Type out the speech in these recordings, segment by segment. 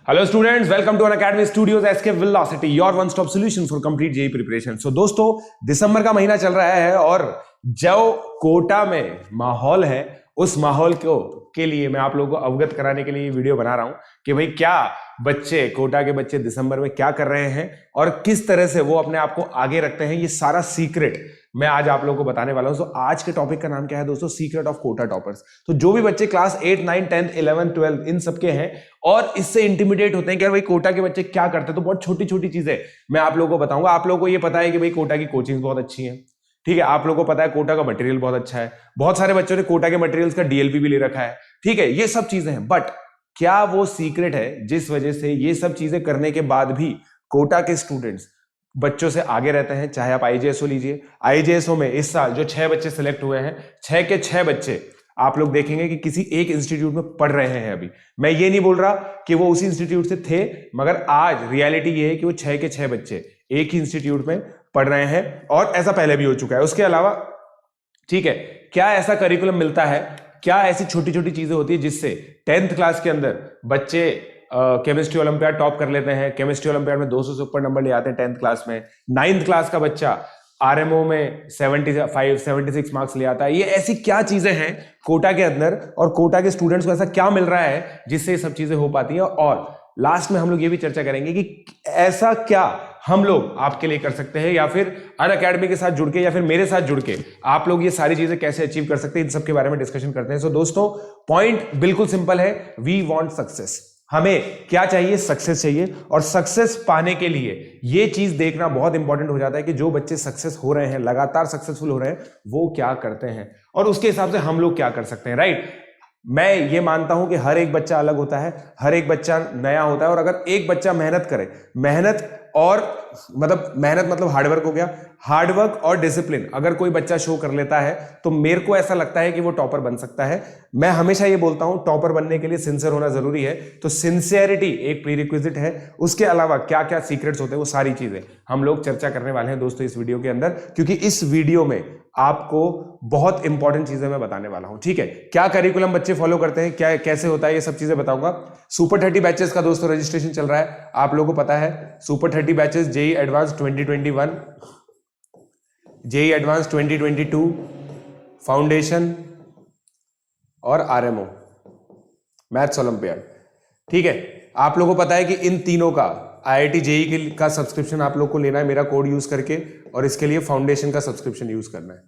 Hello students, welcome to Unacademy Studios SK Velocity, your one-stop solution for complete JEE preparation. So दोस्तों, दिसंबर का महीना चल रहा है और जो कोटा में माहौल है उस माहौल के लिए मैं आप लोगों को अवगत कराने के लिए ये वीडियो बना रहा हूं कि भाई क्या बच्चे कोटा के बच्चे दिसंबर में क्या कर रहे हैं और किस तरह से वो अपने आप को आगे रखते हैं। ये सारा सीक्रेट मैं आज आप लोगों को बताने वाला हूं। तो आज के टॉपिक का नाम क्या है दोस्तों? Secret of Kota toppers. तो जो भी बच्चे क्लास 8, 9, 10, 11, 12 इन सबके हैं और इससे इंटिमिडेट होते हैं कि भाई कोटा के बच्चे क्या करते हैं, तो बहुत छोटी छोटी चीजें मैं आप लोगों को बताऊंगा। आप लोगों को ये पता है कि भाई कोटा की कोचिंग बहुत अच्छी है, ठीक है। आप लोगों को पता है कोटा का मटेरियल बहुत अच्छा है, बहुत सारे बच्चों ने कोटा के मटेरियल्स का डीएलपी भी ले रखा है, ठीक है। ये सब चीजें हैं, बट क्या वो सीक्रेट है जिस वजह से ये सब चीजें करने के बाद भी कोटा के स्टूडेंट्स बच्चों से आगे रहते हैं? चाहे आप आईजेएसओ लीजिए, आईजेएसओ में इस साल जो 6 बच्चे सिलेक्ट हुए हैं, 6 के 6 बच्चे आप लोग देखेंगे कि किसी एक इंस्टीट्यूट में पढ़ रहे हैं। अभी मैं ये नहीं बोल रहा कि वो उसी इंस्टीट्यूट से थे, मगर आज रियलिटी ये है कि वो 6 के 6 बच्चे एक ही इंस्टीट्यूट में पढ़ रहे हैं और ऐसा पहले भी हो चुका है। उसके अलावा ठीक है, क्या ऐसा करिकुलम मिलता है, क्या ऐसी छोटी छोटी चीजें होती है जिससे 10th क्लास के अंदर बच्चे केमिस्ट्री ओलंपियाड टॉप कर लेते हैं, केमिस्ट्री ओलंपियाड में 200 से ऊपर नंबर ले आते हैं 10th क्लास में, 9th क्लास का बच्चा आरएमओ में 75 76 मार्क्स ले आता है। ये ऐसी क्या चीजें हैं कोटा के अंदर और कोटा के स्टूडेंट्स को ऐसा क्या मिल रहा है जिससे ये सब चीजें हो पाती हैं? और लास्ट में हम लोग ये भी चर्चा करेंगे कि ऐसा क्या हम लोग आपके लिए कर सकते हैं, या फिर अनअकैडमी के साथ जुड़ के या फिर मेरे साथ जुड़ के आप लोग ये सारी चीजें कैसे अचीव कर सकते हैं, इन सब के बारे में डिस्कशन करते हैं। सो दोस्तों, पॉइंट बिल्कुल सिंपल है, वी वांट सक्सेस। हमें क्या चाहिए? सक्सेस चाहिए। और सक्सेस पाने के लिए ये चीज देखना बहुत इंपॉर्टेंट हो जाता है कि जो बच्चे सक्सेस हो रहे हैं, लगातार सक्सेसफुल हो रहे हैं, वो क्या करते हैं और उसके हिसाब से हम लोग क्या कर सकते हैं, राइट। मैं ये मानता हूं कि हर एक बच्चा अलग होता है, हर एक बच्चा नया होता है, और अगर एक बच्चा मेहनत करे, मेहनत मतलब हार्डवर्क हो गया, हार्डवर्क और डिसिप्लिन अगर कोई बच्चा शो कर लेता है तो मेरे को ऐसा लगता है कि वो टॉपर बन सकता है। मैं हमेशा ये बोलता हूं टॉपर बनने के लिए सिंसियर होना जरूरी है, तो सिंसियरिटी एक प्रीरिक्विजिट है। उसके अलावा क्या क्या सीक्रेट्स होते हैं वो सारी चीजें हम लोग चर्चा करने वाले हैं दोस्तों इस वीडियो के अंदर, क्योंकि इस वीडियो में आपको बहुत इंपॉर्टेंट चीजें मैं बताने वाला हूं, ठीक है। क्या करिकुलम बच्चे फॉलो करते हैं, क्या कैसे होता है, ये सब चीजें बताऊंगा। सुपर 30 बैचेस का दोस्तों रजिस्ट्रेशन चल रहा है, आप लोगों को पता है। Super 30 batches JEE advance 2021, JEE advance 2022, foundation और आरएमओ मैथ्स ओलंपियाड, ठीक है। आप लोगों को पता है कि इन तीनों का आईआईटी जेईई का सब्सक्रिप्शन आप लोग को लेना है मेरा कोड यूज करके, और इसके लिए फाउंडेशन का सब्सक्रिप्शन यूज करना है,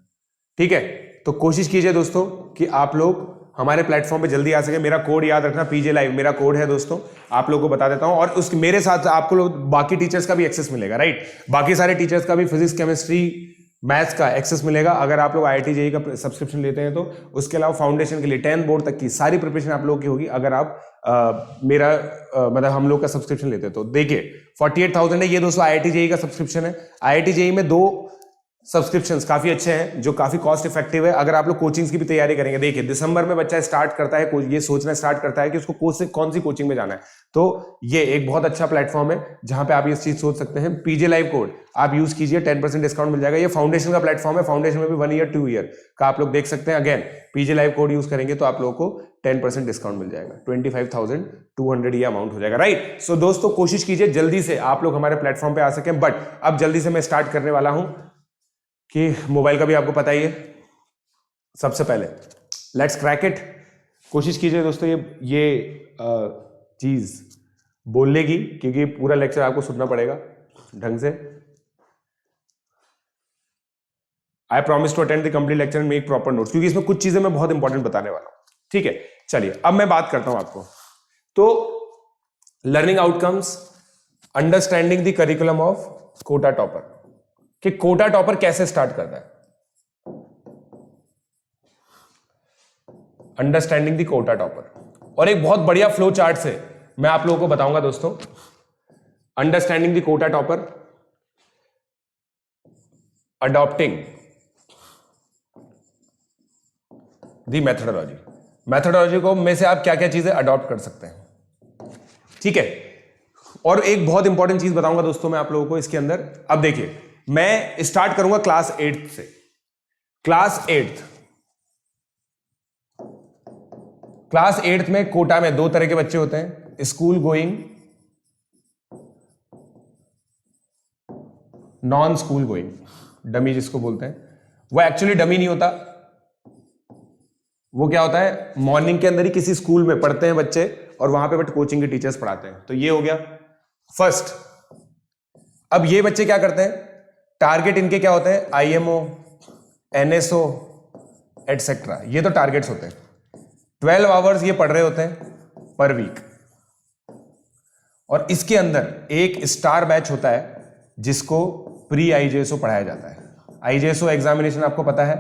ठीक है। तो कोशिश कीजिए दोस्तों कि आप लोग हमारे प्लेटफॉर्म पे जल्दी आ सके। मेरा कोड याद रखना, पीजे लाइव मेरा कोड है दोस्तों, आप लोगों को बता देता हूं। और उसके मेरे साथ आपको लोग बाकी टीचर्स का भी एक्सेस मिलेगा, राइट। बाकी सारे टीचर्स का भी, फिजिक्स, केमिस्ट्री, मैथ्स का एक्सेस मिलेगा अगर आप लोग आईआईटी जेईई का सब्सक्रिप्शन लेते हैं तो। उसके अलावा फाउंडेशन के लिए 10 बोर्ड तक की सारी प्रिपरेशन आप लोगों की होगी अगर आप मतलब हम लोग का सब्सक्रिप्शन लेते हैं तो। देखिए 48,000 है ये दोस्तों आईआईटी जेईई का सब्सक्रिप्शन है। आईआईटी जेईई में 2 सब्सक्रिप्शंस काफी अच्छे हैं जो काफी कॉस्ट इफेक्टिव है अगर आप लोग कोचिंग्स की भी तैयारी करेंगे। देखिए दिसंबर में बच्चा स्टार्ट करता है, ये सोचना स्टार्ट करता है कि उसको कौन सी कोचिंग में जाना है, तो ये एक बहुत अच्छा प्लेटफॉर्म है जहां पे आप ये चीज सोच सकते हैं। पीजे लाइव कोड आप यूज कीजिए, 10% डिस्काउंट मिल जाएगा। ये फाउंडेशन का प्लेटफॉर्म है, फाउंडेशन में भी 1 ईयर 2 ईयर का आप लोग देख सकते हैं। अगेन पीजे लाइव कोड यूज करेंगे तो आप लोगों को 10% डिस्काउंट मिल जाएगा, 25,200 ये अमाउंट हो जाएगा, राइट। सो दोस्तों कोशिश कीजिए जल्दी से आप लोग हमारे प्लेटफॉर्म पे आ सकें। बट अब जल्दी से मैं स्टार्ट करने वाला हूं कि मोबाइल का भी आपको पता ही है। सबसे पहले लेट्स क्रैक इट। कोशिश कीजिए दोस्तों ये चीज बोलने की, क्योंकि पूरा लेक्चर आपको सुनना पड़ेगा ढंग से। I promise to attend the complete lecture and make proper notes, क्योंकि इसमें कुछ चीजें मैं बहुत इंपॉर्टेंट बताने वाला हूं, ठीक है। चलिए अब मैं बात करता हूं आपको, तो learning outcomes, understanding the curriculum of Kota topper, कि कोटा टॉपर कैसे स्टार्ट करता है। अंडरस्टैंडिंग द कोटा टॉपर, और एक बहुत बढ़िया फ्लो चार्ट से मैं आप लोगों को बताऊंगा दोस्तों। Understanding the Kota topper, adopting the methodology, methodology को में से आप क्या क्या चीजें अडॉप्ट कर सकते हैं, ठीक है। और एक बहुत इंपॉर्टेंट चीज बताऊंगा दोस्तों मैं आप लोगों को इसके अंदर। अब देखिए मैं स्टार्ट करूंगा क्लास 8 से। क्लास 8th में कोटा में 2 तरह के बच्चे होते हैं, school going non school going, dummy जिसको बोलते हैं, वो एक्चुअली डमी नहीं होता, वो क्या होता है, मॉर्निंग के अंदर ही किसी स्कूल में पढ़ते हैं बच्चे और वहां पे बट कोचिंग के टीचर्स पढ़ाते हैं। तो ये हो गया फर्स्ट। अब ये बच्चे क्या करते हैं, टारगेट इनके क्या होते हैं, आईएमओ, एनएसओ एटसेट्रा, ये तो टारगेट्स होते हैं। 12 आवर्स ये पढ़ रहे होते हैं पर वीक, और इसके अंदर एक स्टार बैच होता है जिसको प्री आईजेएसओ पढ़ाया जाता है। आईजेएसओ एग्जामिनेशन आपको पता है,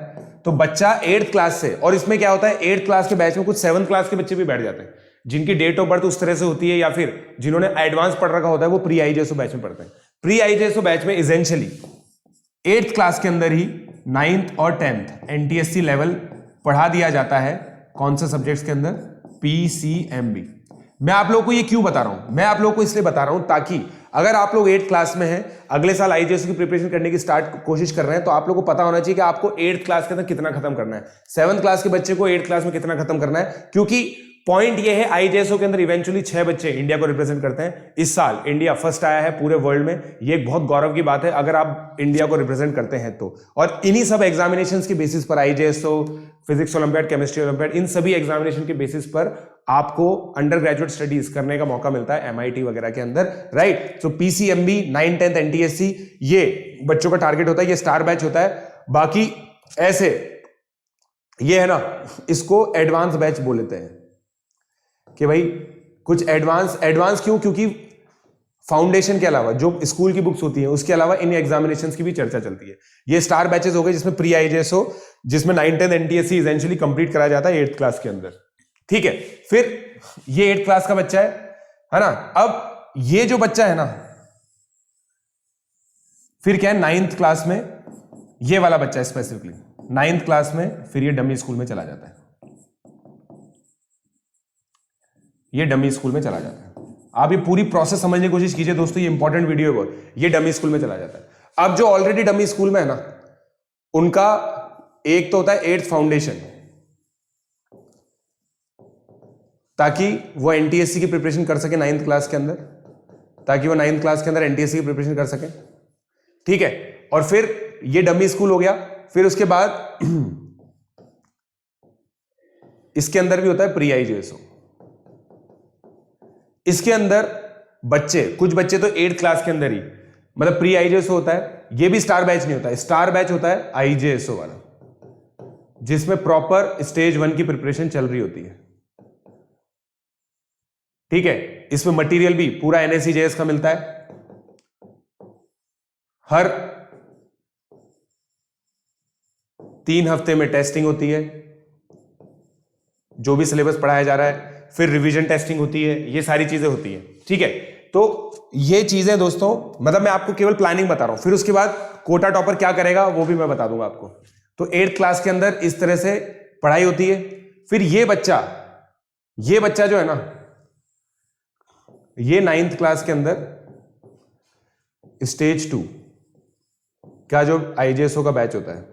तो बच्चा 8th क्लास से, और इसमें क्या होता है 8th क्लास के बैच में कुछ 7th क्लास के बच्चे भी बैठ जाते हैं जिनकी डेट ऑफ बर्थ उस तरह से होती है, या फिर जिन्होंने एडवांस पढ़ रखा होता है वो प्री आईजेएसओ बैच में पढ़ते हैं। प्री आईजेएसओ बैच में इसेंशियली 8th क्लास के अंदर ही 9th और 10th एनटीएससी लेवल पढ़ा दिया जाता है। कौन से सब्जेक्ट्स के अंदर, पीसीएमबी। मैं आप लोगों को ये क्यों बता रहा हूं, मैं आप लोगों को इसलिए बता रहा हूं ताकि अगर आप लोग 8th क्लास में हैं, अगले साल आईजेएसओ की प्रिपरेशन करने की कोशिश कर रहे हैं, तो आप लोगों को पता होना चाहिए कि आपको 8th क्लास के अंदर कितना खत्म करना है, 7th क्लास के बच्चे को 8th क्लास में कितना खत्म करना है। क्योंकि पॉइंट ये है, आईजेएसओ के अंदर इवेंचुअली 6 बच्चे इंडिया को रिप्रेजेंट करते हैं। इस साल इंडिया फर्स्ट आया है पूरे वर्ल्ड में, ये एक बहुत गौरव की बात है अगर आप इंडिया को रिप्रेजेंट करते हैं तो। और इन्हीं सब एग्जामिनेशंस के बेसिस पर, आईजेएसओ, फिजिक्स ओलंपियाड, केमिस्ट्री ओलंपियाड, इन सभी एग्जामिनेशन के बेसिस पर आपको अंडर ग्रेजुएट स्टडीज करने का मौका मिलता है एमआईटी वगैरह के अंदर, राइट। सो पीसीएमबी, 9th 10th एनटीएससी, ये बच्चों का टारगेट होता है, ये स्टार बैच होता है। बाकी ऐसे ये है ना, इसको एडवांस बैच बोल लेते हैं कि भाई कुछ एडवांस क्यों, क्योंकि फाउंडेशन के अलावा जो स्कूल की बुक्स होती हैं उसके अलावा इन एग्जामिनेशंस की भी चर्चा चलती है। ये स्टार बैचेस हो गए जिसमें प्री आईजेएसओ, जिसमें 9th 10th NTSC eventually complete कराया जाता है 8th क्लास के अंदर, ठीक है। फिर ये 8th क्लास का बच्चा है ना। अब ये जो बच्चा है ना, फिर क्या है, 9th क्लास में ये वाला बच्चा स्पेसिफिकली 9th क्लास में फिर ये डमी स्कूल में चला जाता है, ये डमी स्कूल में चला जाता है। आप ये पूरी प्रोसेस समझने की कोशिश कीजिए दोस्तों, ये इंपॉर्टेंट वीडियो है बहुत। ये डमी स्कूल में चला जाता है। अब जो ऑलरेडी डमी स्कूल में है ना, उनका एक तो होता है 8th फाउंडेशन, ताकि वो एनटीएससी की प्रिपरेशन कर सके 9th क्लास के अंदर, ताकि वो 9th क्लास के अंदर एनटीएससी की प्रिपरेशन कर सके, ठीक है। और फिर ये डमी स्कूल हो गया। फिर उसके बाद इसके अंदर भी होता है प्री आईजेएसओ। इसके अंदर बच्चे, कुछ बच्चे तो 8th क्लास के अंदर ही, मतलब प्री आईजेएसओ होता है, ये भी स्टार बैच नहीं होता है, स्टार बैच होता है आईजेएसओ वाला, जिसमें प्रॉपर स्टेज 1 की प्रिपरेशन चल रही होती है, ठीक है। इसमें मटेरियल भी पूरा एनएसई जेएस का मिलता है, हर 3 हफ्ते में टेस्टिंग होती है, जो भी सिलेबस पढ़ाया जा रहा है, फिर रिवीजन टेस्टिंग होती है, ये सारी चीजें होती है, ठीक है। तो ये चीजें दोस्तों, मतलब मैं आपको केवल प्लानिंग बता रहा हूं। फिर उसके बाद कोटा टॉपर क्या करेगा वो भी मैं बता दूंगा आपको। तो 8th क्लास के अंदर इस तरह से पढ़ाई होती है। फिर ये बच्चा जो है ना, ये 9th क्लास के अंदर स्टेज 2 का जो आईजेएसओ का बैच होता है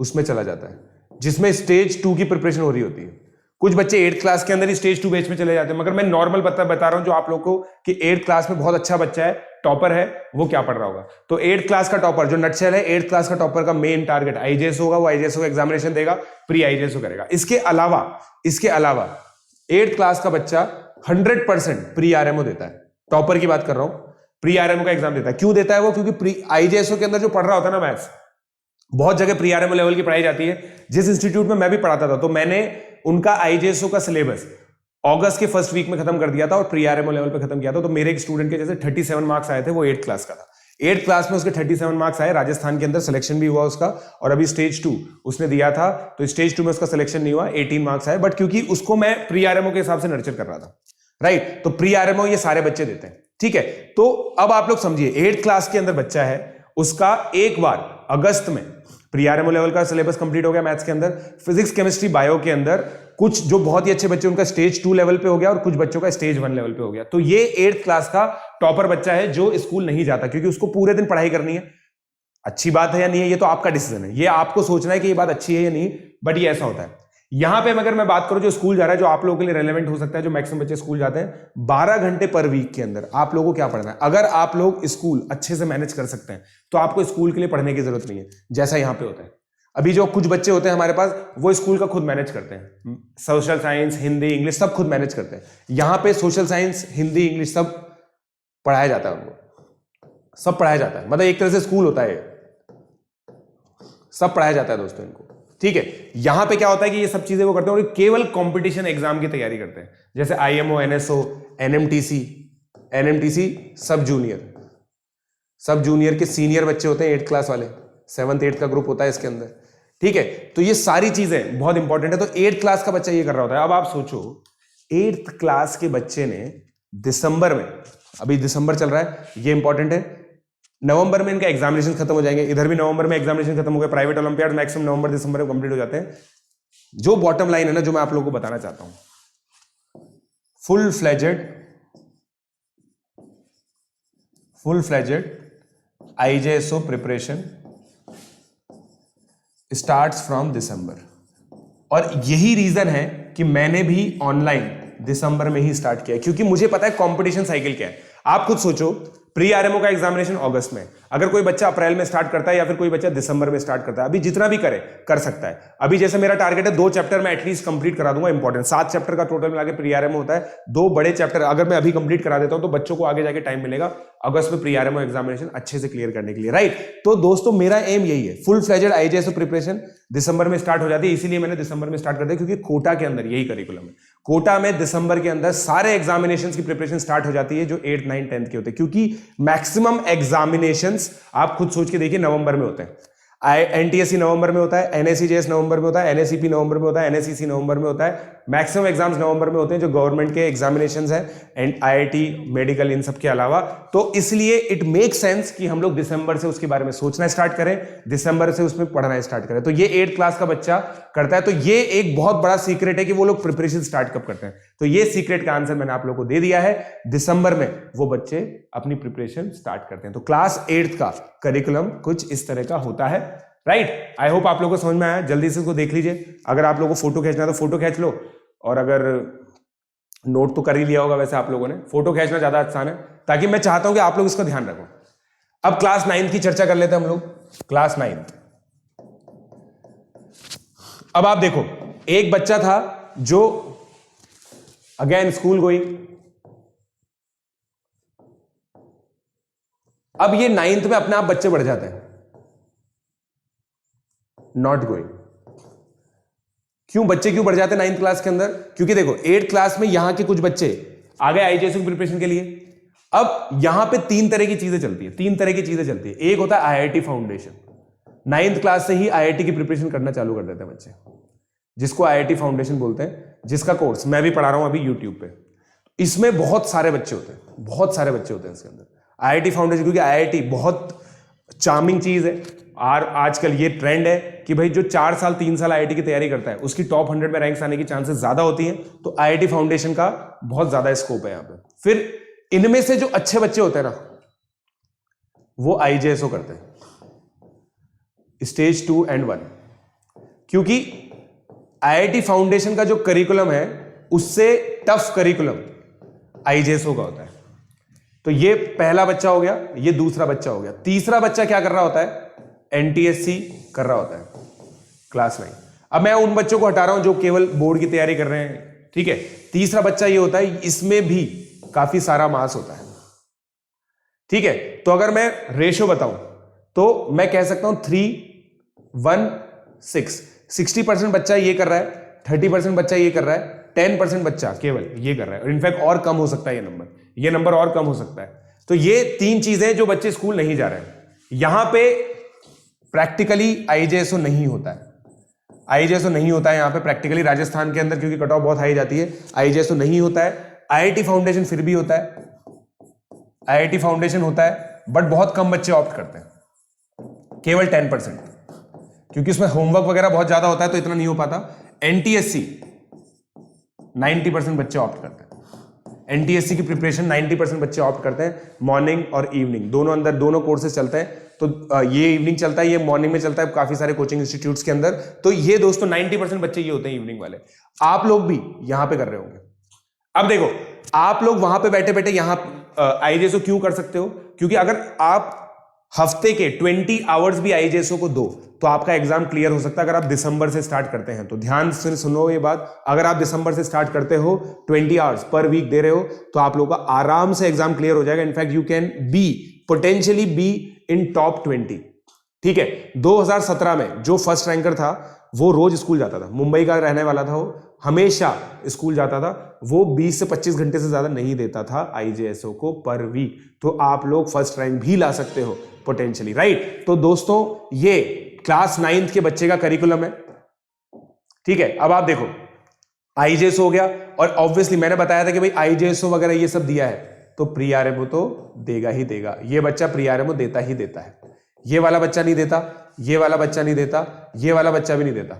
उसमें चला जाता है, जिसमें स्टेज 2 की प्रिपरेशन हो रही होती है। कुछ बच्चे 8th क्लास के अंदर ही स्टेज 2 बैच में चले जाते हैं, मगर मैं नॉर्मल बता रहा हूं जो आप लोगों को कि 8th क्लास में बहुत अच्छा बच्चा है, टॉपर है, वो क्या पढ़ रहा होगा। तो 8th क्लास का टॉपर जो नटशेल है, 8th क्लास का टॉपर का मेन टारगेट आईजेएसओ होगा, वो आईजेएसओ का एग्जामिनेशन देगा, प्री आईजेएसओ करेगा। इसके अलावा 8th क्लास का बच्चा 100% प्री आरएमओ देता है। टॉपर की बात कर रहा हूं, प्री आरएमओ का एग्जाम देता है। क्यों देता है वो? क्योंकि प्री आईजेएसओ के अंदर जो पढ़ रहा होता है ना मैथ्स, बहुत जगह प्री आरएमओ लेवल की पढ़ाई जाती है। जिस इंस्टीट्यूट में मैं भी पढ़ाता था, तो मैंने उनका आईजेएसओ का सिलेबस अगस्त के फर्स्ट वीक में खत्म कर दिया था और प्री आरएमओ लेवल पे खत्म किया था। तो मेरे एक स्टूडेंट के जैसे 37 मार्क्स आए थे, वो 8th क्लास का था। 8th क्लास में उसके 37 मार्क्स आए, राजस्थान के अंदर सिलेक्शन भी हुआ उसका, और अभी स्टेज 2 उसने दिया था, तो स्टेज 2 में उसका सिलेक्शन नहीं हुआ, 18 मार्क्स आए, बट क्योंकि उसको मैं प्री आरएमओ के हिसाब से नर्चर कर रहा था, राइट। तो प्री आरएमओ ये सारे बच्चे देते हैं, ठीक है। तो अब आप लोग समझिए, 8th क्लास के अंदर बच्चा है, उसका एक बार अगस्त में प्री आरएमओ लेवल का सिलेबस कंप्लीट हो गया मैथ्स के अंदर, फिजिक्स केमिस्ट्री बायो के अंदर कुछ जो बहुत ही अच्छे बच्चे उनका स्टेज 2 लेवल पे हो गया और कुछ बच्चों का स्टेज 1 लेवल पे हो गया। तो ये 8th क्लास का टॉपर बच्चा है जो स्कूल नहीं जाता, क्योंकि उसको पूरे दिन पढ़ाई करनी है। अच्छी बात है या नहीं है, ये तो आपका डिसीजन है, ये आपको सोचना है कि ये बात अच्छी है या नहीं, बट ये ऐसा होता है। यहां पे अगर मैं बात करूं जो स्कूल जा रहा है, जो आप लोगों के लिए रेलेवेंट हो सकता है, जो मैक्सिमम बच्चे स्कूल जाते हैं, 12 घंटे पर वीक के अंदर आप लोगों को क्या पढ़ना है। अगर आप लोग स्कूल अच्छे से मैनेज कर सकते हैं तो आपको स्कूल के लिए पढ़ने की जरूरत नहीं है, जैसा यहां पे होता है। अभी जो कुछ बच्चे होते हैं हमारे पास, वो स्कूल का खुद मैनेज करते हैं, सोशल साइंस, हिंदी, इंग्लिश सब खुद मैनेज करते हैं। यहां पे सोशल साइंस, हिंदी, इंग्लिश सब पढ़ाया जाता है, उनको सब पढ़ाया जाता है, मतलब एक तरह से स्कूल होता है, सब पढ़ाया जाता है दोस्तों इनको, ठीक है। यहां पे क्या होता है कि ये सब चीजें वो करते हैं और केवल कंपटीशन एग्जाम की तैयारी करते हैं, जैसे आईएमओ, एनएसओ, एनएमटीसी, सब जूनियर के सीनियर बच्चे होते हैं, 8th क्लास वाले, 7th 8th का ग्रुप होता है इसके अंदर, ठीक है। तो ये सारी चीजें बहुत इंपॉर्टेंट है। तो 8th क्लास का बच्चा ये कर रहा होता है। अब आप सोचो 8th क्लास के बच्चे ने दिसंबर में, अभी दिसंबर चल रहा है, ये इंपॉर्टेंट है, नवंबर में इनका एग्जामिनेशन खत्म हो जाएंगे, इधर भी नवंबर में एग्जामिनेशन खत्म हो गए, प्राइवेट ओलंपियाड मैक्सिमम नवंबर दिसंबर में कंप्लीट हो जाते हैं। जो बॉटम लाइन है ना, जो मैं आप लोगों को बताना चाहता हूं, full fledged IJSO preparation starts from December. और यही रीजन है कि मैंने भी ऑनलाइन दिसंबर में ही स्टार्ट किया, क्योंकि मुझे पता है कंपटीशन साइकिल क्या है। आप खुद सोचो, प्री आरएमओ का एग्जामिनेशन अगस्त में, अगर कोई बच्चा अप्रैल में स्टार्ट करता है या फिर कोई बच्चा दिसंबर में स्टार्ट करता है, अभी जितना भी करे कर सकता है। अभी जैसे मेरा टारगेट है 2 चैप्टर में एटलीस्ट कंप्लीट करा दूंगा, इंपॉर्टेंट 7 चैप्टर का टोटल मिला के प्री आरएमओ होता है। 2 बड़े चैप्टर अगर मैं अभी कंप्लीट करा देता हूं तो बच्चों को आगे जाके टाइम मिलेगा अगस्त में प्री आरएमओ एग्जामिनेशन अच्छे से क्लियर करने के लिए, राइट। तो दोस्तों मेरा एम यही है, फुल फ्लेजेड IJSO प्रिपरेशन दिसंबर में स्टार्ट हो जाती है, इसीलिए मैंने दिसंबर में स्टार्ट कर दिया, क्योंकि कोटा के अंदर यही करिकुलम है। कोटा में दिसंबर के अंदर सारे एग्जामिनेशंस की प्रिपरेशन स्टार्ट हो जाती है जो 8th 9th 10th के होते हैं, क्योंकि मैक्सिमम एग्जामिनेशंस आप खुद सोच के देखिए नवंबर में होते हैं। NTSE नवंबर में होता है, NSE नवंबर में होता है, NSEP नवंबर में होता है, NSEC नवंबर में होता है। मैक्सिमम एग्जाम्स नवंबर में होते हैं जो गवर्नमेंट के एग्जामिनेशंस हैं, एंड IIT मेडिकल इन सब के अलावा। तो इसलिए इट मेक सेंस कि हम लोग दिसंबर से उसके बारे में सोचना स्टार्ट करें, दिसंबर से उसमें पढ़ना स्टार्ट करें। तो ये 8th क्लास का बच्चा करता है। तो ये एक बहुत बड़ा सीक्रेट है कि वो लोग प्रिपरेशन स्टार्ट कब करते हैं। तो ये सीक्रेट का आंसर मैंने आप लोग को दे दिया है, दिसंबर में वो बच्चे अपनी प्रिपरेशन स्टार्ट करते हैं। तो क्लास 8th का करिकुलम कुछ इस तरह का होता है, राइट। आई होप आप लोगों को समझ में आया। जल्दी से इसको देख लीजिए। अगर आप लोगों को फोटो खींचना है तो फोटो खींच लो, और अगर नोट तो कर ही लिया होगा वैसे आप लोगों ने, फोटो खींचना ज्यादा आसान है, ताकि मैं चाहता हूं कि आप लोग इसका ध्यान रखो। अब क्लास 9th की चर्चा कर लेते हैं हम लोग। क्लास 9th, अब आप देखो, एक बच्चा था जो अगेन स्कूल गोइंग, अब ये 9th में अपने आप बच्चे बढ़ जाते हैं, नॉट गोइंग। क्यों बच्चे क्यों बढ़ जाते हैं 9th क्लास के अंदर? क्योंकि देखो 8th क्लास में यहां के कुछ बच्चे आ गए IJSO की प्रिपरेशन के लिए। अब यहां पे 3 तरह की चीजें चलती है, 3 तरह की चीजें चलती है। एक होता है IIT फाउंडेशन, 9th क्लास से ही IIT की प्रिपरेशन करना चालू कर देते हैं बच्चे, जिसको IIT फाउंडेशन बोलते हैं, जिसका कोर्स मैं भी पढ़ा रहा हूं अभी यूट्यूब पे। इसमें बहुत सारे बच्चे होते हैं, बहुत सारे बच्चे होते हैं इसके अंदर IIT फाउंडेशन, क्योंकि IIT बहुत चार्मिंग चीज है। और आजकल ये ट्रेंड है कि भाई जो 4 साल 3 साल IIT की तैयारी करता है उसकी टॉप 100 में रैंक्स आने की चांसेस ज्यादा होती हैं। तो IIT फाउंडेशन का बहुत ज्यादा स्कोप है यहाँ पे। फिर इनमें से जो अच्छे बच्चे होते हैं ना, वो IJSO करते हैं स्टेज 2 and 1, क्योंकि IIT फाउंडेशन का जो करिकुलम है उससे टफ करिकुलम IJSO का होता है। तो ये पहला बच्चा हो गया, ये दूसरा बच्चा हो गया। तीसरा बच्चा क्या कर रहा होता है? NTSE कर रहा होता है, क्लास 9। अब मैं उन बच्चों को हटा रहा हूं जो केवल बोर्ड की तैयारी कर रहे हैं, ठीक है। तीसरा बच्चा ये होता है, इसमें भी काफी सारा मास होता है, ठीक है। तो अगर मैं रेशो बताऊं तो मैं कह सकता हूं 3:1:6। 60% बच्चा ये कर रहा है, 30% बच्चा ये कर रहा है, 10% बच्चा केवल ये कर रहा है। और इनफैक्ट और कम हो सकता है ये नंबर और कम हो सकता है। तो ये 3 चीजें जो बच्चे स्कूल नहीं जा रहे हैं। यहां पे प्रैक्टिकली IJSO नहीं होता है, IJSO नहीं होता है यहां पे प्रैक्टिकली, राजस्थान के अंदर, क्योंकि कट ऑफ बहुत हाई जाती है, IJSO नहीं होता है। IIT फाउंडेशन फिर भी होता है, IIT फाउंडेशन होता है, बट बहुत कम बच्चे ऑप्ट करते हैं, केवल 10%, क्योंकि उसमें होमवर्क वगैरह बहुत ज्यादा होता है तो इतना नहीं हो पाता। NTSE 90% बच्चे ऑप्ट करते हैं, एनटीएससी की प्रिपरेशन 90% बच्चे ऑप्ट करते हैं मॉर्निंग और इवनिंग दोनों कोर्सेज चलते हैं। तो ये इवनिंग चलता है, ये मॉर्निंग में चलता है काफी सारे कोचिंग इंस्टीट्यूट्स के अंदर। तो ये दोस्तों 90% बच्चे ये होते हैं इवनिंग वाले। आप लोग भी यहां पे कर रहे होंगे। अब देखो, आप लोग वहां पे बैठे बैठे यहां आईजेएसओ क्यों कर सकते हो? क्योंकि अगर आप हफ्ते के 20 आवर्स भी आईजेएसओ को दो तो आपका एग्जाम क्लियर हो सकता है अगर आप दिसंबर से स्टार्ट करते हैं तो। ध्यान से सुनो ये बात, अगर आप दिसंबर से स्टार्ट करते हो, 20 आवर्स पर वीक दे रहे हो, तो आप लोगों का आराम से एग्जाम क्लियर हो जाएगा। In fact you can be potentially be in top 20। ठीक है, 2017 में जो फर्स्ट रैंकर था वो रोज स्कूल जाता था, मुंबई का रहने वाला था, वो हमेशा स्कूल जाता था, वो 20 से 25 घंटे से ज्यादा नहीं देता था आईजेएसओ को पर वीक। तो आप लोग फर्स्ट रैंक भी ला सकते हो पोटेंशियली, राइट? तो दोस्तों ये क्लास 9th के बच्चे का करिकुलम है। ठीक है, अब आप देखो आईजेएसओ हो गया, और ऑब्वियसली मैंने बताया था कि भाई आईजेएसओ वगैरह ये सब दिया है तो प्री आरएमओ तो देगा ही देगा। ये बच्चा प्री आरएमओ देता ही देता है, ये वाला बच्चा नहीं देता, ये वाला बच्चा नहीं देता, ये वाला बच्चा भी नहीं देता,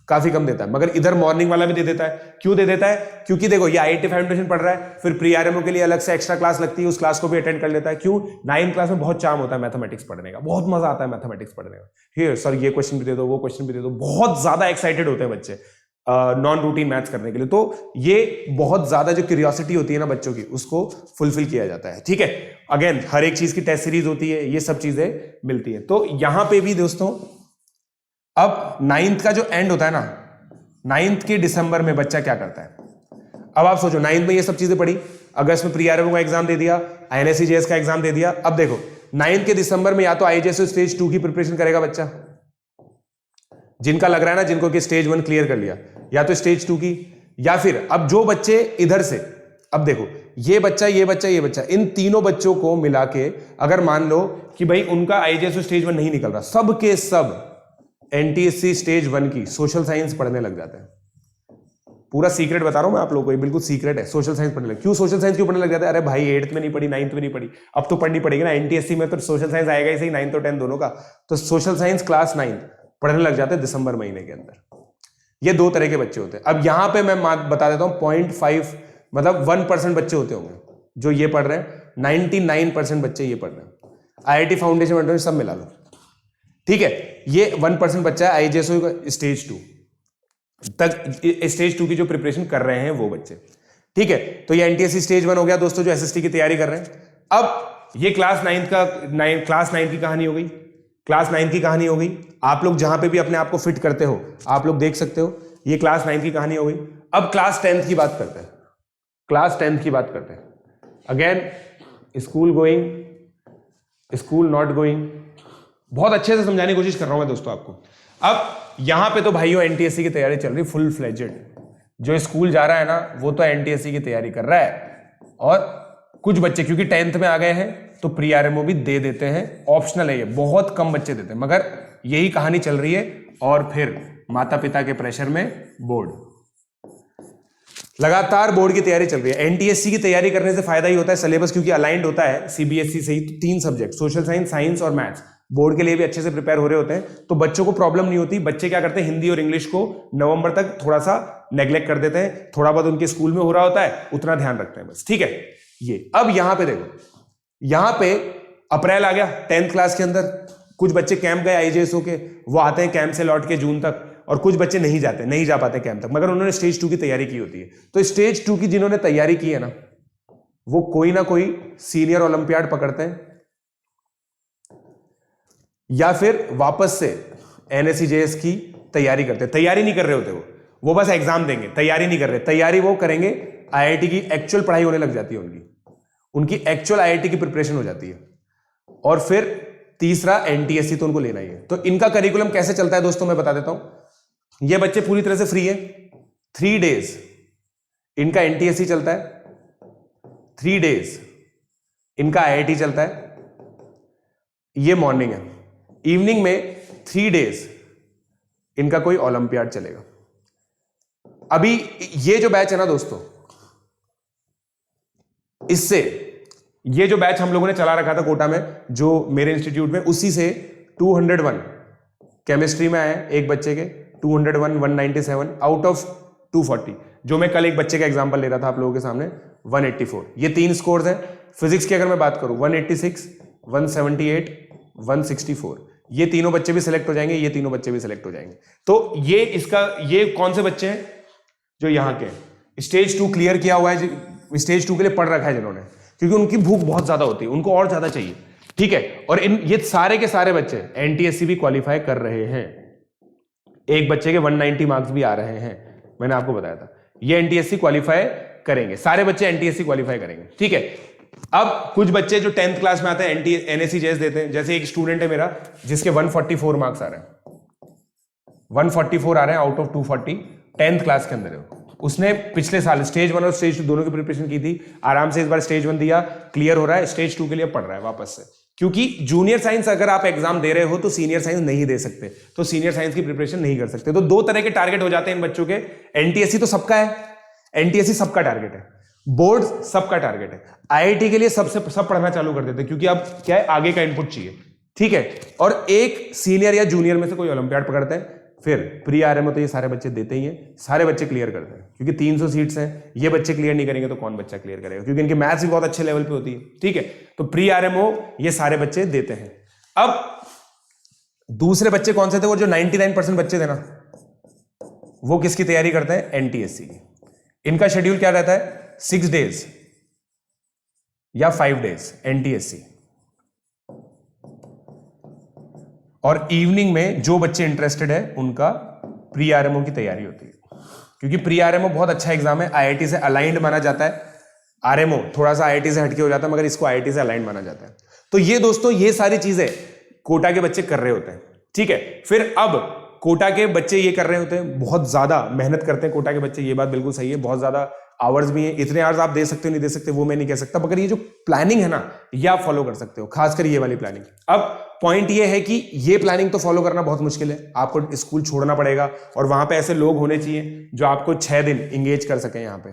काफी कम देता है। मगर इधर मॉर्निंग वाला भी दे देता है। क्यों दे देता है? क्योंकि देखो ये आईआईटी फाउंडेशन पढ़ रहा है, फिर प्री आरएमओ के लिए अलग से एक्स्ट्रा क्लास लगती है, उस क्लास को भी अटेंड कर लेता है। क्यों? 9th क्लास में बहुत चार्म होता है मैथमेटिक्स पढ़ने का, बहुत मजा आता है मैथमेटिक्स पढ़ने का। हियर सर ये क्वेश्चन भी दे दो, वो क्वेश्चन भी दे दो, बहुत ज्यादा एक्साइटेड होते हैं बच्चे नॉन रूटीन मैथ्स करने के लिए। तो ये बहुत ज्यादा जो क्यूरियोसिटी होती है ना बच्चों की, उसको फुलफिल किया जाता है। ठीक है, अगेन हर एक चीज की टेस्ट सीरीज होती है, ये सब चीजें मिलती है। तो यहां पे भी दोस्तों अब 9th का जो एंड होता है ना, 9th के दिसंबर में बच्चा क्या करता है? अब आप सोचो 9th में ये सब चीजें पढ़ी, अगस्त में प्री आरएमओ का एग्जाम दे दिया, एनएसई जेएस का एग्जाम दे दिया। अब देखो 9th के दिसंबर में या तो आईजेएसओ स्टेज 2 की प्रिपरेशन करेगा बच्चा, जिनका लग रहा है ना जिनको कि स्टेज 1 क्लियर कर लिया, या तो स्टेज 2 की, या फिर अब जो बच्चे इधर से, अब देखो ये बच्चा, ये बच्चा, ये बच्चा, इन तीनों बच्चों को मिला के अगर मान लो कि भाई उनका आईजेएसओ स्टेज 1 नहीं निकल रहा, सब के सब एनटीएससी स्टेज 1 की सोशल साइंस पढ़ने लग जाते हैं। पूरा सीक्रेट बता रहा हूं मैं आप लोगों को, ये बिल्कुल सीक्रेट है। सोशल साइंस पढ़ने लग, क्यों सोशल साइंस क्यों पढ़ने लग जाते हैं? अरे भाई 8th में नहीं पढ़ी, 9th में नहीं पढ़ी, अब तो पढ़नी पड़ेगी ना। एनटीएससी में तो सोशल साइंस आएगा ही सही, 9th और 10th दोनों का। तो सोशल साइंस क्लास 9 पढ़ने लग जाते हैं दिसंबर महीने के अंदर। ये दो तरह के बच्चे होते हैं। अब यहां पे मैं बता देता हूं 0.5 मतलब 1% बच्चे होते होंगे जो ये पढ़ रहे हैं, 99% बच्चे ये पढ़ रहे हैं। आईआईटी फाउंडेशन सब मिला लो, ठीक है। ये 1% बच्चा है आईजेएसओ का स्टेज 2 तक, स्टेज 2 की जो प्रिपरेशन कर रहे हैं वो बच्चे, ठीक है। तो ये एनटीएससी स्टेज 1 हो गया दोस्तों, जो एसएसटी की तैयारी कर रहे हैं। अब ये क्लास 9 की कहानी हो गई, क्लास 9 की कहानी हो गई। आप लोग जहां पे भी अपने आप को फिट करते हो आप लोग देख सकते हो, ये क्लास 9 की कहानी हो गई। अब क्लास 10th की बात करते हैं, क्लास 10th की बात करते हैं। Again school going, school not going, बहुत अच्छे से समझाने की कोशिश कर रहा हूं मैं दोस्तों आपको। अब यहां पे तो भाइयों एनटीएससी की तैयारी चल रही फुल फ्लेजेड। जो स्कूल जा रहा है ना वो तो एनटीएससी की तैयारी कर रहा है, और कुछ बच्चे क्योंकि 10th में आ गए हैं तो प्री आरएमओ भी दे देते हैं, ऑप्शनल है ये, बहुत कम बच्चे देते हैं, मगर यही कहानी चल रही है। और फिर माता पिता के प्रेशर में बोर्ड, लगातार बोर्ड की तैयारी चल रही है। एनटीएससी की तैयारी करने से फायदा ही होता है, सिलेबस क्योंकि अलाइंड होता है सीबीएसई से ही, तो 3 सब्जेक्ट सोशल साइंस, साइंस और मैथ्स बोर्ड के लिए भी अच्छे से प्रिपेयर हो रहे होते हैं, तो बच्चों को प्रॉब्लम नहीं होती। बच्चे क्या करते हैं, हिंदी और इंग्लिश को नवंबर तक थोड़ा सा नेग्लेक्ट कर देते हैं, थोड़ा बहुत उनके स्कूल में हो रहा होता है उतना ध्यान रखते हैं बस, ठीक है। ये अब यहां पे देखो, यहां पे अप्रैल आ गया 10th क्लास के अंदर, कुछ बच्चे कैंप गए आईजेएसओ के, वो आते हैं कैंप से लौट के जून तक, और कुछ बच्चे नहीं जाते, नहीं जा पाते कैंप तक, मगर उन्होंने स्टेज 2 की तैयारी की होती है। तो स्टेज 2 की जिन्होंने तैयारी की है ना, वो कोई ना कोई सीनियर ओलंपियाड पकड़ते हैं, या फिर वापस से एनएसई जेएस की तैयारी करते हैं। तैयारी नहीं कर रहे होते वो बस एग्जाम देंगे, तैयारी नहीं कर रहे। तैयारी वो करेंगे, आईआईटी की एक्चुअल पढ़ाई होने लग जाती है, उनकी एक्चुअल आईआईटी की प्रिपरेशन हो जाती है। और फिर तीसरा एनटीएससी तो उनको लेना ही है। तो इनका करिकुलम कैसे चलता है दोस्तों मैं बता देता हूं। ये बच्चे पूरी तरह से फ्री है, 3 डेज इनका एनटीएससी चलता है, 3 डेज इनका आईआईटी चलता है, ये मॉर्निंग है। इवनिंग में 3 डेज इनका कोई ओलंपियाड चलेगा। अभी ये जो बैच है ना दोस्तों, इससे ये जो बैच हम लोगों ने चला रखा था कोटा में, जो मेरे इंस्टीट्यूट में, उसी से 201 केमिस्ट्री में आए एक बच्चे के, 201 197 आउट ऑफ 240। जो मैं कल एक बच्चे का एग्जांपल ले रहा था आप लोगों के सामने, 184, ये 3 स्कोर्स हैं। फिजिक्स की अगर मैं बात करूं 186, 178, 164, ये तीनों बच्चे भी सिलेक्ट हो जाएंगे, ये तीनों बच्चे भी सिलेक्ट हो जाएंगे। तो ये कौन से बच्चे हैं जो यहाँ के स्टेज 2 क्लियर किया हुआ है, स्टेज 2 के लिए पढ़ रखा है जिन्होंने, क्योंकि उनकी भूख बहुत ज्यादा होती है, उनको और ज्यादा चाहिए, ठीक है। और ये सारे के सारे बच्चे एनटीएससी भी क्वालिफाई कर रहे हैं, एक बच्चे के 190 मार्क्स भी आ रहे हैं, मैंने आपको बताया था। ये एनटीएससी क्वालिफाई करेंगे, सारे बच्चे एनटीएससी क्वालिफाई करेंगे, ठीक है। अब कुछ बच्चे जो 10th क्लास में आते हैं एनएससी जेएस देते हैं, जैसे एक स्टूडेंट है मेरा जिसके 144 मार्क्स आ रहे हैं, 144 आ रहे हैं आउट ऑफ 240, 10th क्लास के अंदर है। उसने पिछले साल स्टेज 1 और स्टेज 2 दोनों की प्रिपरेशन की थी, आराम से इस बार स्टेज 1 दिया, क्लियर हो रहा है, स्टेज 2 के लिए पढ़ रहा है वापस से। क्योंकि जूनियर साइंस अगर आप एग्जाम दे रहे हो तो सीनियर साइंस नहीं दे सकते, तो सीनियर साइंस की प्रिपरेशन नहीं कर सकते। तो 2 तरह के टारगेट हो जाते हैं इन बच्चों के। एनटीएससी तो सबका है, एनटीएससी सबका टारगेट है, बोर्ड सबका टारगेट है, आईआईटी के लिए सब पढ़ना चालू कर देते हैं, क्योंकि अब क्या है, आगे का इनपुट चाहिए, ठीक है। और एक सीनियर या जूनियर में से कोई ओलंपियाड पकड़ते हैं, फिर प्री आरएमओ तो ये सारे बच्चे देते ही हैं, सारे बच्चे क्लियर करते हैं, क्योंकि 300 सीट्स हैं, ये बच्चे क्लियर नहीं करेंगे तो कौन बच्चा क्लियर करेगा, क्योंकि इनकी मैथ्स भी बहुत अच्छे लेवल पे होती है, ठीक है। तो प्री आरएमओ ये सारे बच्चे देते हैं। अब दूसरे बच्चे कौन से थे, वो जो 99% बच्चे थे ना, वो किसकी तैयारी करते हैं, एनटीएससी की। इनका शेड्यूल क्या रहता है, 6 डेज या 5 डेज एनटीएससी, और इवनिंग में जो बच्चे इंटरेस्टेड है उनका प्री आरएमओ की तैयारी होती है, क्योंकि प्री आरएमओ बहुत अच्छा एग्जाम है, आईआईटी से अलाइंड माना जाता है। आरएमओ थोड़ा सा आईआईटी से हटके हो जाता है, मगर इसको आईआईटी से अलाइंड माना जाता है। तो ये दोस्तों, ये सारी चीजें कोटा के बच्चे कर रहे होते हैं, ठीक है। फिर अब कोटा के बच्चे ये कर रहे होते हैं, बहुत ज्यादा मेहनत करते हैं कोटा के बच्चे, ये बात बिल्कुल सही है, बहुत ज्यादा आवर्स भी हैं। इतने आवर्स आप दे सकते हो नहीं दे सकते वो मैं नहीं कह सकता, मगर ये जो प्लानिंग है ना, ये आप फॉलो कर सकते हो, खासकर ये वाली प्लानिंग। अब पॉइंट ये है कि ये प्लानिंग तो फॉलो करना बहुत मुश्किल है, आपको स्कूल छोड़ना पड़ेगा, और वहां पे ऐसे लोग होने चाहिए जो आपको 6 दिन इंगेज कर सकें यहाँ पे,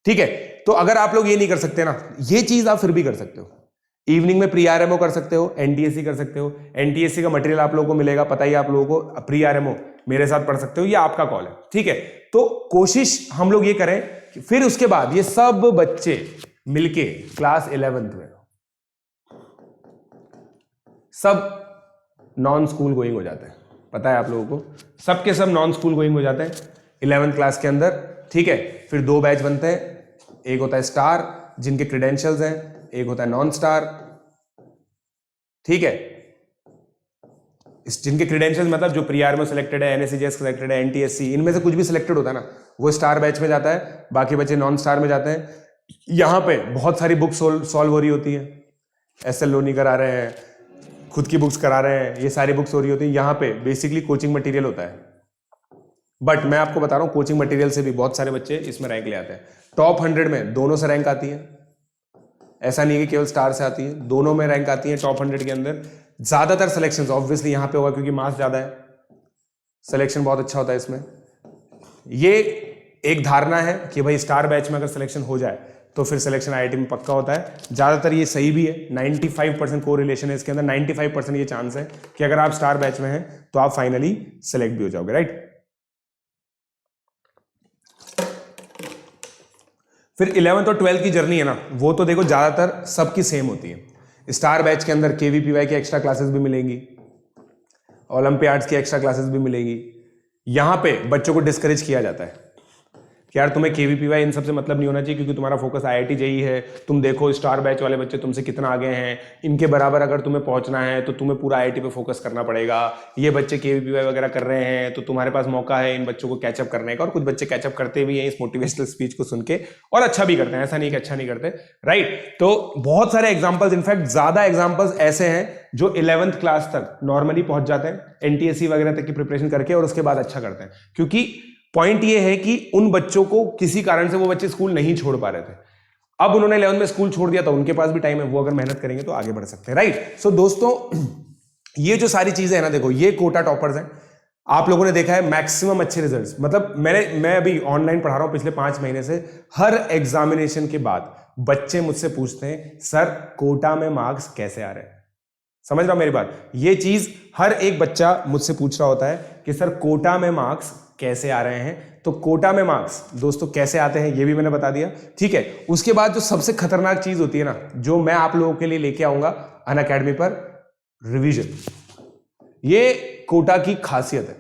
ठीक है। तो अगर आप लोग ये नहीं कर सकते ना, ये चीज आप फिर भी कर सकते हो। इवनिंग में प्री आरएमओ कर सकते हो, एनटीएससी कर सकते हो, एनटीएससी का मटेरियल आप लोगों को मिलेगा, पता ही आप लोगों को। प्री आरएमओ मेरे साथ पढ़ सकते हो, ये आपका कॉल है, ठीक है। तो कोशिश हम लोग ये करें कि फिर उसके बाद ये सब बच्चे मिलके क्लास 11th में सब नॉन स्कूल गोइंग हो जाते हैं, पता है आप लोगों को, सबके सब नॉन स्कूल गोइंग हो जाते हैं 11th क्लास के अंदर, ठीक है। फिर 2 बैच बनते हैं, एक होता है स्टार जिनके क्रेडेंशियल्स हैं, एक होता है नॉन स्टार, ठीक है। जिनके क्रेडेंशियल्स मतलब जो प्री आरएमओ सिलेक्टेड है, एनएससी जेएस सिलेक्टेड है, एनटीएससी, इनमें से कुछ भी सिलेक्टेड होता है ना, वो स्टार बैच में जाता है, बाकी बच्चे नॉन स्टार में जाते हैं। यहां पे बहुत सारी बुक्स सॉल्व हो रही होती है, एसएल लोनी करा रहे हैं, खुद की बुक्स करा रहे हैं, ये सारी बुक्स हो रही होती है। यहाँ पे बेसिकली कोचिंग मटेरियल होता है, बट मैं आपको बता रहा हूँ कोचिंग मटेरियल से भी बहुत सारे बच्चे इसमें रैंक ले आते हैं। टॉप 100 में दोनों से रैंक आती है, ऐसा नहीं है कि केवल स्टार से आती है, दोनों में रैंक आती है टॉप 100 के अंदर। ज्यादातर सिलेक्शन ऑब्वियसली यहाँ पे होगा क्योंकि मार्क्स ज्यादा है, सिलेक्शन बहुत अच्छा होता है इसमें। ये एक धारणा है कि भाई स्टार बैच में अगर सिलेक्शन हो जाए तो फिर सिलेक्शन आईआईटी में पक्का होता है। ज्यादातर ये सही भी है, 95% कोरिलेशन है इसके अंदर, 95% ये चांस है कि अगर आप स्टार बैच में हैं तो आप फाइनली सिलेक्ट भी हो जाओगे, राइट। फिर 11th और 12th की जर्नी है ना, वो तो देखो ज्यादातर सबकी सेम होती है। स्टार बैच के अंदर केवीपीवाई की एक्स्ट्रा क्लासेस भी मिलेंगी, ओलंपियाड्स की एक्स्ट्रा क्लासेस भी मिलेगी। यहां पे बच्चों को डिस्करेज किया जाता है कि यार तुम्हें केवीपीवाई इन सबसे मतलब नहीं होना चाहिए क्योंकि तुम्हारा फोकस आईआईटी जेईई है। तुम देखो स्टार बैच वाले बच्चे तुमसे कितना आगे हैं, इनके बराबर अगर तुम्हें पहुंचना है तो तुम्हें पूरा आईआईटी पे फोकस करना पड़ेगा। ये बच्चे केवीपीवाई वगैरह कर रहे हैं तो तुम्हारे पास मौका है इन बच्चों को कैचअप करने का। और कुछ बच्चे कैचअप करते भी हैं इस मोटिवेशनल स्पीच को सुन के, और अच्छा भी करते हैं, ऐसा नहीं कि अच्छा नहीं करते, राइट। तो बहुत सारे एग्जाम्पल्स, इनफैक्ट ज्यादा एग्जाम्पल्स ऐसे हैं जो 11th क्लास तक नॉर्मली पहुंच जाते हैं एनटीएससी वगैरह तक की प्रिपरेशन करके, और उसके बाद अच्छा करते हैं। क्योंकि पॉइंट ये है कि उन बच्चों को किसी कारण से वो बच्चे स्कूल नहीं छोड़ पा रहे थे, अब उन्होंने 11th में स्कूल छोड़ दिया तो उनके पास भी टाइम है, वो अगर मेहनत करेंगे तो आगे बढ़ सकते हैं, राइट। सो दोस्तों ये जो सारी चीजें हैं ना, देखो ये कोटा टॉपर्स हैं, आप लोगों ने देखा है मैक्सिमम अच्छे रिजल्ट्स। मतलब मैं अभी ऑनलाइन पढ़ा रहा हूं पिछले 5 महीने से, हर एग्जामिनेशन के बाद बच्चे मुझसे पूछते हैं सर कोटा में मार्क्स कैसे आ रहे हैं। समझ रहा हूं मेरी बात, ये चीज हर एक बच्चा मुझसे पूछ रहा होता है कि सर कोटा में मार्क्स कैसे आ रहे हैं। तो कोटा में मार्क्स दोस्तों कैसे आते हैं ये भी मैंने बता दिया, ठीक है। उसके बाद जो सबसे खतरनाक चीज होती है ना, जो मैं आप लोगों के लिए लेके आऊंगा अनअकैडमी पर, रिवीजन। ये कोटा की खासियत है,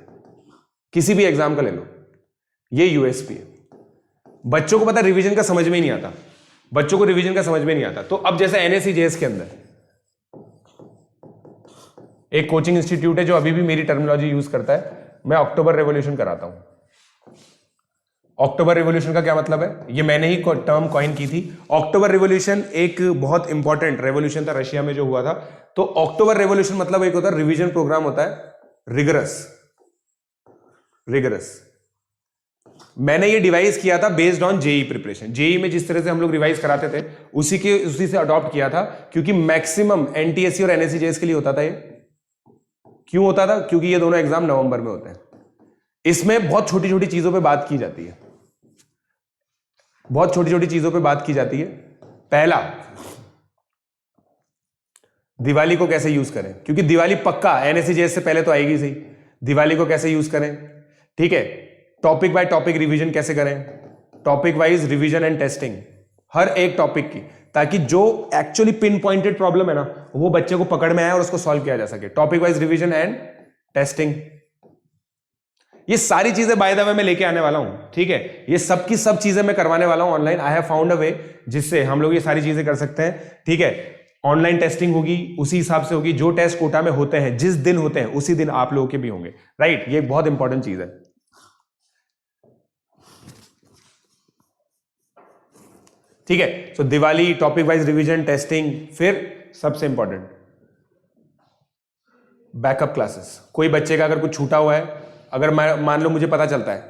किसी भी एग्जाम का ले लो, ये यूएसपी है। बच्चों को पता है रिवीजन का समझ में ही नहीं आता, बच्चों को रिवीजन का समझ में नहीं आता। तो अब जैसे एनएसई जेएस के अंदर एक कोचिंग इंस्टीट्यूट है जो अभी भी मेरी टर्मिनोलॉजी यूज करता है, मैं अक्टूबर रेवोल्यूशन कराता हूं। अक्टूबर रेवोल्यूशन का क्या मतलब है, ये मैंने ही टर्म कॉइन की थी। अक्टूबर रेवोल्यूशन एक बहुत इंपॉर्टेंट रेवोल्यूशन था रशिया में जो हुआ था। तो अक्टूबर रेवोल्यूशन मतलब एक होता है रिवीजन प्रोग्राम होता है रिगरस। मैंने ये डिवाइस किया था based on JEE preparation. JEE में जिस तरह से हम लोग रिवाइज कराते थे उसी से अडॉप्ट किया था, क्योंकि मैक्सिमम एनटीएससी और एनएसई जेएस के लिए होता था ये। क्यों होता था, क्योंकि ये दोनों एग्जाम नवंबर में होते हैं। इसमें बहुत छोटी छोटी चीजों पे बात की जाती है, बहुत छोटी छोटी चीजों पे बात की जाती है। पहला, दिवाली को कैसे यूज करें, क्योंकि दिवाली पक्का एनएसई जेएस से पहले तो आएगी सही। दिवाली को कैसे यूज करें, ठीक है। टॉपिक बाय टॉपिक रिवीजन कैसे करें, topic wise revision and testing हर एक टॉपिक की, ताकि जो एक्चुअली पिन पॉइंटेड प्रॉब्लम है ना वो बच्चे को पकड़ में आए और उसको सॉल्व किया जा सके। Topic wise revision and testing, ये सारी चीजें बाय द वे मैं लेके आने वाला हूं, ठीक है। ये सब की सब चीजें मैं करवाने वाला हूं online. I have found a way जिससे हम लोग ये सारी चीजें कर सकते हैं, ठीक है। ऑनलाइन टेस्टिंग होगी, उसी हिसाब से होगी। जो टेस्ट कोटा में होते हैं जिस दिन होते हैं उसी दिन आप लोगों के भी होंगे, राइट। ये एक बहुत इंपॉर्टेंट चीज है, ठीक है। तो Diwali, topic wise revision, testing, फिर सबसे इंपॉर्टेंट बैकअप क्लासेस। कोई बच्चे का अगर कुछ छूटा हुआ है, अगर मान लो मुझे पता चलता है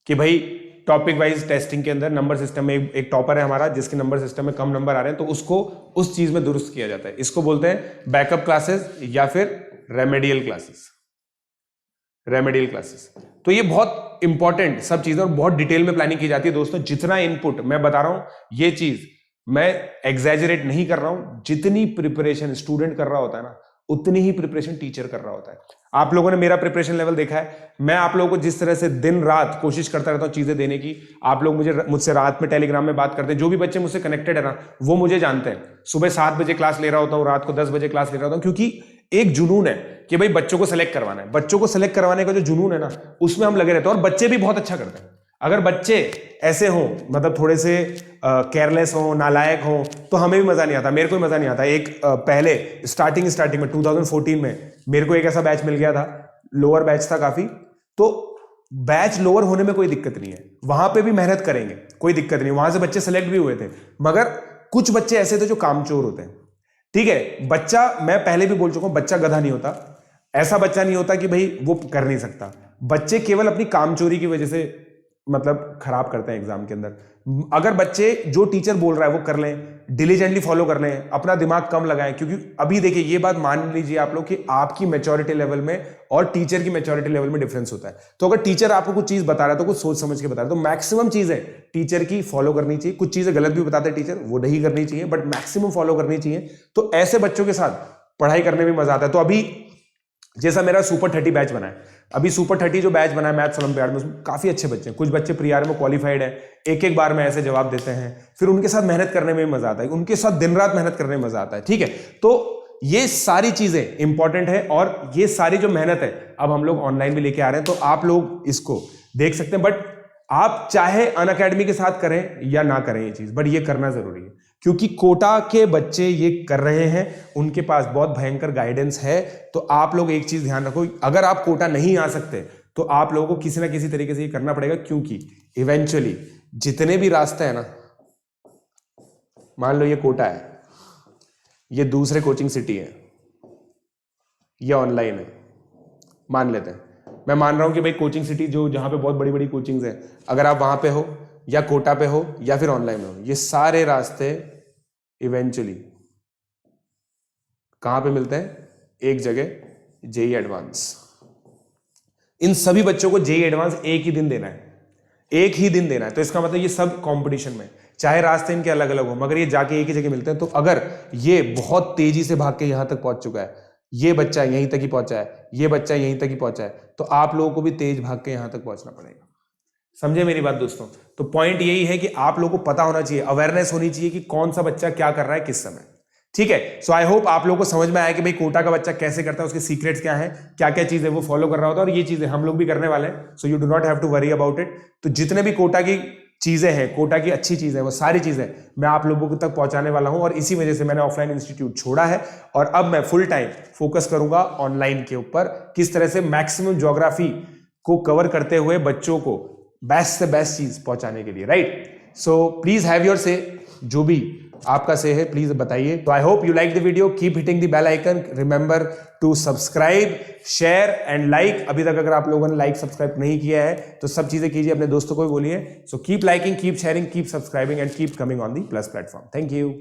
कि भाई टॉपिक वाइज टेस्टिंग के अंदर नंबर सिस्टम में एक टॉपर है हमारा जिसके नंबर सिस्टम में कम नंबर आ रहे हैं, तो उसको उस चीज में दुरुस्त किया जाता है। इसको बोलते हैं बैकअप क्लासेस या फिर रेमेडियल क्लासेस। तो ये बहुत इंपॉर्टेंट सब चीजें और बहुत डिटेल में प्लानिंग की जाती है दोस्तों। जितना इनपुट मैं बता रहा हूं, ये चीज मैं एग्जैजरेट नहीं कर रहा हूं। जितनी प्रिपरेशन स्टूडेंट कर रहा होता है ना, उतनी ही प्रिपरेशन टीचर कर रहा होता है। आप लोगों ने मेरा प्रिपरेशन लेवल देखा है। मैं आप लोगों को जिस तरह से दिन रात कोशिश करता रहता हूं चीजें देने की, आप लोग मुझसे रात में टेलीग्राम में बात करते हैं। जो भी बच्चे मुझसे कनेक्टेड है ना, वो मुझे जानते हैं। सुबह 7 बजे क्लास ले रहा होता हूं, रात को 10 बजे क्लास ले रहा होता हूं, क्योंकि एक जुनून है कि भाई बच्चों को सेलेक्ट करवाना है। बच्चों को सेलेक्ट करवाने का जो जुनून है ना, उसमें हम लगे रहते हैं। और बच्चे भी बहुत अच्छा करते हैं। अगर बच्चे ऐसे हों, मतलब थोड़े से केयरलेस हों, नालायक हों, तो हमें भी मजा नहीं आता, मेरे को भी मजा नहीं आता। एक पहले स्टार्टिंग में 2014 में मेरे को एक ऐसा बैच मिल गया था, लोअर बैच था काफी। तो बैच लोअर होने में कोई दिक्कत नहीं है, वहां पे भी मेहनत करेंगे, कोई दिक्कत नहीं। वहां से बच्चे सेलेक्ट भी हुए थे, मगर कुछ बच्चे ऐसे थे जो कामचोर होते हैं, ठीक है। बच्चा, मैं पहले भी बोल चुका हूं, बच्चा गधा नहीं होता। ऐसा बच्चा नहीं होता कि भाई वो कर नहीं सकता। बच्चे केवल अपनी कामचोरी की वजह से मतलब खराब करते हैं एग्जाम के अंदर। अगर बच्चे जो टीचर बोल रहा है वो कर लें, डिलीजेंटली फॉलो कर लें, अपना दिमाग कम लगाएं, क्योंकि अभी देखिए ये बात मान लीजिए आप लोग कि आपकी मैच्योरिटी लेवल में और टीचर की मैच्योरिटी लेवल में डिफरेंस होता है। तो अगर टीचर आपको कुछ चीज बता रहा है तो कुछ सोच समझ के बता रहा है, तो मैक्सिमम चीजें टीचर की फॉलो करनी चाहिए। कुछ चीजें गलत भी बताते हैं टीचर, वो नहीं करनी चाहिए, बट मैक्सिमम फॉलो करनी चाहिए। तो ऐसे बच्चों के साथ पढ़ाई करने में मजा आता है। तो अभी जैसा मेरा सुपर 30 बैच बना है, अभी सुपर 30 जो बैच बना है मैथ्स ओलंपियाड में, उसमें काफी अच्छे बच्चे हैं। कुछ बच्चे प्रीआर में क्वालिफाइड है, एक बार में ऐसे जवाब देते हैं। फिर उनके साथ मेहनत करने में मजा आता है, उनके साथ दिन रात मेहनत करने में मजा आता है, ठीक है। तो ये सारी चीजें इंपॉर्टेंट है और ये सारी जो मेहनत है अब हम लोग ऑनलाइन भी लेके आ रहे हैं, तो आप लोग इसको देख सकते हैं। बट आप चाहे अनअकैडमी के साथ करें या ना करें ये चीज, बट ये करना जरूरी है, क्योंकि कोटा के बच्चे ये कर रहे हैं, उनके पास बहुत भयंकर गाइडेंस है। तो आप लोग एक चीज ध्यान रखो, अगर आप कोटा नहीं आ सकते तो आप लोगों को किसी ना किसी तरीके से ये करना पड़ेगा, क्योंकि इवेंचुअली जितने भी रास्ते हैं ना, मान लो ये कोटा है, ये दूसरे कोचिंग सिटी है, ये ऑनलाइन है, मान लेते हैं। मैं मान रहा हूं कि भाई कोचिंग सिटी जो जहां पे बहुत बड़ी बड़ी कोचिंग्स हैं, अगर आप वहां पे हो या कोटा पे हो या फिर ऑनलाइन हो, ये सारे रास्ते इवेंचुअली कहां पे मिलते हैं? एक जगह, जेई एडवांस। इन सभी बच्चों को जेई एडवांस एक ही दिन देना है, एक ही दिन देना है। तो इसका मतलब ये सब कंपटीशन में, चाहे रास्ते इनके अलग अलग हो, मगर ये जाके एक ही जगह मिलते हैं। तो अगर ये बहुत तेजी से भाग के यहां तक पहुंच चुका है, ये बच्चा यहीं तक ही पहुंचा है, ये बच्चा यहीं तक ही पहुंचा है, तो आप लोगों को भी तेज भाग के यहां तक पहुंचना पड़ेगा। समझे मेरी बात दोस्तों? तो पॉइंट यही है कि आप लोगों को पता होना चाहिए, अवेयरनेस होनी चाहिए कि कौन सा बच्चा क्या कर रहा है किस समय। ठीक है, सो आई होप आप लोगों को समझ में आया कि भाई कोटा का बच्चा कैसे करता है, उसके सीक्रेट्स क्या है, क्या क्या चीजें वो फॉलो कर रहा होता है, और ये चीजें हम लोग भी करने वाले हैं। So you do not have to worry about it. तो जितने भी कोटा की चीजें हैं, कोटा की अच्छी चीजें, वो सारी चीजें मैं आप लोगों तक पहुंचाने वाला हूं, और इसी वजह से मैंने ऑफलाइन इंस्टीट्यूट छोड़ा है और अब मैं फुल टाइम फोकस करूंगा ऑनलाइन के ऊपर, किस तरह से मैक्सिमम ज्योग्राफी को कवर करते हुए बच्चों को बेस्ट से बेस्ट चीज पहुंचाने के लिए, right? So please have your say, जो भी आपका से है प्लीज बताइए। तो I hope you like the video, keep hitting the bell icon, remember to subscribe, share and like. अभी तक अगर आप लोगों ने लाइक सब्सक्राइब नहीं किया है तो सब चीजें कीजिए, अपने दोस्तों को भी बोलिए। So keep liking, keep sharing, keep subscribing and keep coming on the plus platform. Thank you.